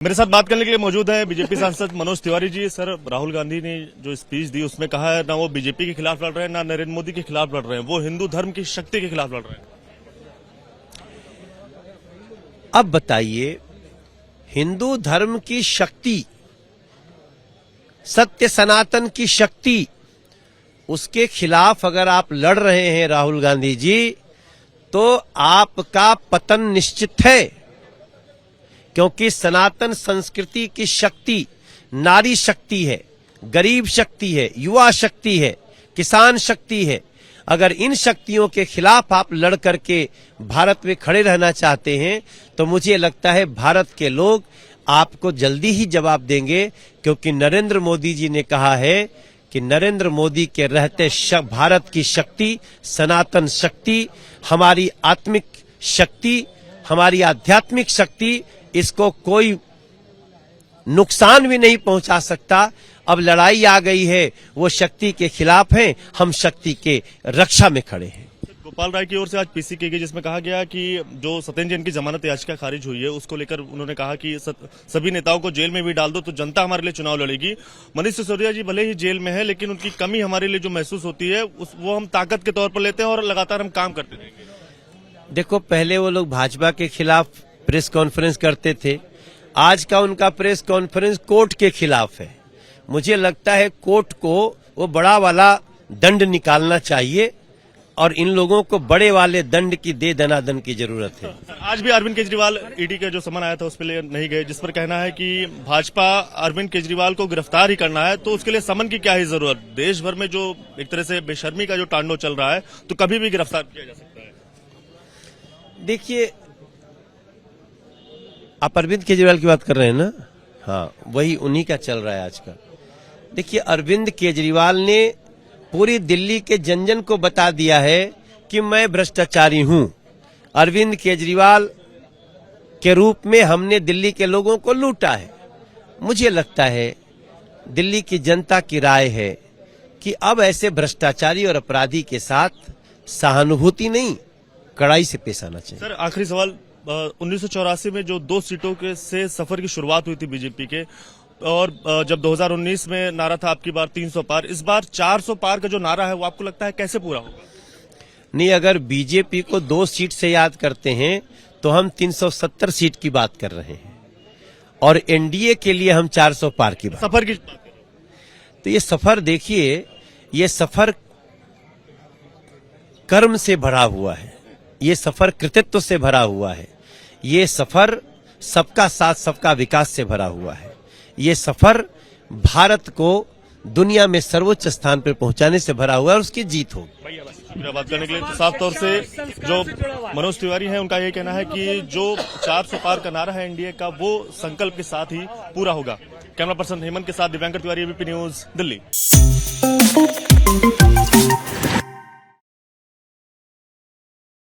मेरे साथ बात करने के लिए मौजूद है बीजेपी सांसद मनोज तिवारी जी। सर, राहुल गांधी ने जो स्पीच दी उसमें कहा है ना वो बीजेपी के खिलाफ लड़ रहे हैं ना नरेंद्र मोदी के खिलाफ लड़ रहे हैं, वो हिंदू धर्म की शक्ति के खिलाफ लड़ रहे हैं। अब बताइए, हिंदू धर्म की शक्ति, सत्य सनातन की शक्ति, उसके खिलाफ अगर आप लड़ रहे हैं राहुल गांधी जी, तो आपका पतन निश्चित है। क्योंकि सनातन संस्कृति की शक्ति नारी शक्ति है, गरीब शक्ति है, युवा शक्ति है, किसान शक्ति है। अगर इन शक्तियों के खिलाफ आप लड़ करके भारत में खड़े रहना चाहते हैं तो मुझे लगता है भारत के लोग आपको जल्दी ही जवाब देंगे। क्योंकि नरेंद्र मोदी जी ने कहा है कि नरेंद्र मोदी के रहते भारत की शक्ति, सनातन शक्ति, हमारी आत्मिक शक्ति, हमारी आध्यात्मिक शक्ति, इसको कोई नुकसान भी नहीं पहुंचा सकता। अब लड़ाई आ गई है, वो शक्ति के खिलाफ है, हम शक्ति के रक्षा में खड़े हैं। गोपाल राय की ओर से आज पीसी की गई, जिसमें कहा गया कि जो सत्येंद्र जैन की जमानत याचिका खारिज हुई है उसको लेकर उन्होंने कहा कि सभी नेताओं को जेल में भी डाल दो तो जनता हमारे लिए चुनाव लड़ेगी। मनीष सिसोदिया जी भले ही जेल में है लेकिन उनकी कमी हमारे लिए जो महसूस होती है वो हम ताकत के तौर पर लेते हैं और लगातार हम काम करते रहेंगे। देखो, पहले वो लोग भाजपा के खिलाफ प्रेस कॉन्फ्रेंस करते थे, आज का उनका प्रेस कॉन्फ्रेंस कोर्ट के खिलाफ है। मुझे लगता है कोर्ट को वो बड़ा वाला दंड निकालना चाहिए और इन लोगों को बड़े वाले दंड की दनादन की जरूरत है। आज भी अरविंद केजरीवाल ईडी का जो समन आया था उस पर नहीं गए, जिस पर कहना है कि भाजपा अरविंद केजरीवाल को गिरफ्तार ही करना है, तो उसके लिए समन की क्या ही जरूरत। देश भर में जो एक तरह से बेशर्मी का जो तांडव चल रहा है तो कभी भी गिरफ्तार किया जा सकता है। देखिए, आप अरविंद केजरीवाल की बात कर रहे हैं ना? हाँ, वही उन्हीं का चल रहा है आज का। देखिए, अरविंद केजरीवाल ने पूरी दिल्ली के जन जन को बता दिया है कि मैं भ्रष्टाचारी हूं। अरविंद केजरीवाल के रूप में हमने दिल्ली के लोगों को लूटा है। मुझे लगता है दिल्ली की जनता की राय है कि अब ऐसे भ्रष्टाचारी और अपराधी के साथ सहानुभूति नहीं, कड़ाई से पेश आना चाहिए। सर, आखिरी सवाल, 1984 में जो 2 सीटों के से सफर की शुरुआत हुई थी बीजेपी के, और जब 2019 में नारा था आपकी बार 300 पार, इस बार 400 पार का जो नारा है वो आपको लगता है कैसे पूरा होगा? नहीं, अगर बीजेपी को 2 सीट से याद करते हैं तो हम 370 सीट की बात कर रहे हैं और एनडीए के लिए हम 400 पार की बात, सफर की बात कर रहे हैं। तो ये सफर देखिए, ये सफर कर्म से भरा हुआ है, ये सफर कृतित्व से भरा हुआ है, ये सफर सबका साथ सबका विकास से भरा हुआ है, ये सफर भारत को दुनिया में सर्वोच्च स्थान पर पहुंचाने से भरा हुआ है और उसकी जीत होगी। बात करने के लिए तो साफ तौर से जो मनोज तिवारी है उनका ये कहना है कि जो 400 पार का नारा है एनडीए का वो संकल्प के साथ ही पूरा होगा। कैमरा पर्सन हेमंत के साथ दिव्यांकर तिवारी, एबीपी न्यूज, दिल्ली।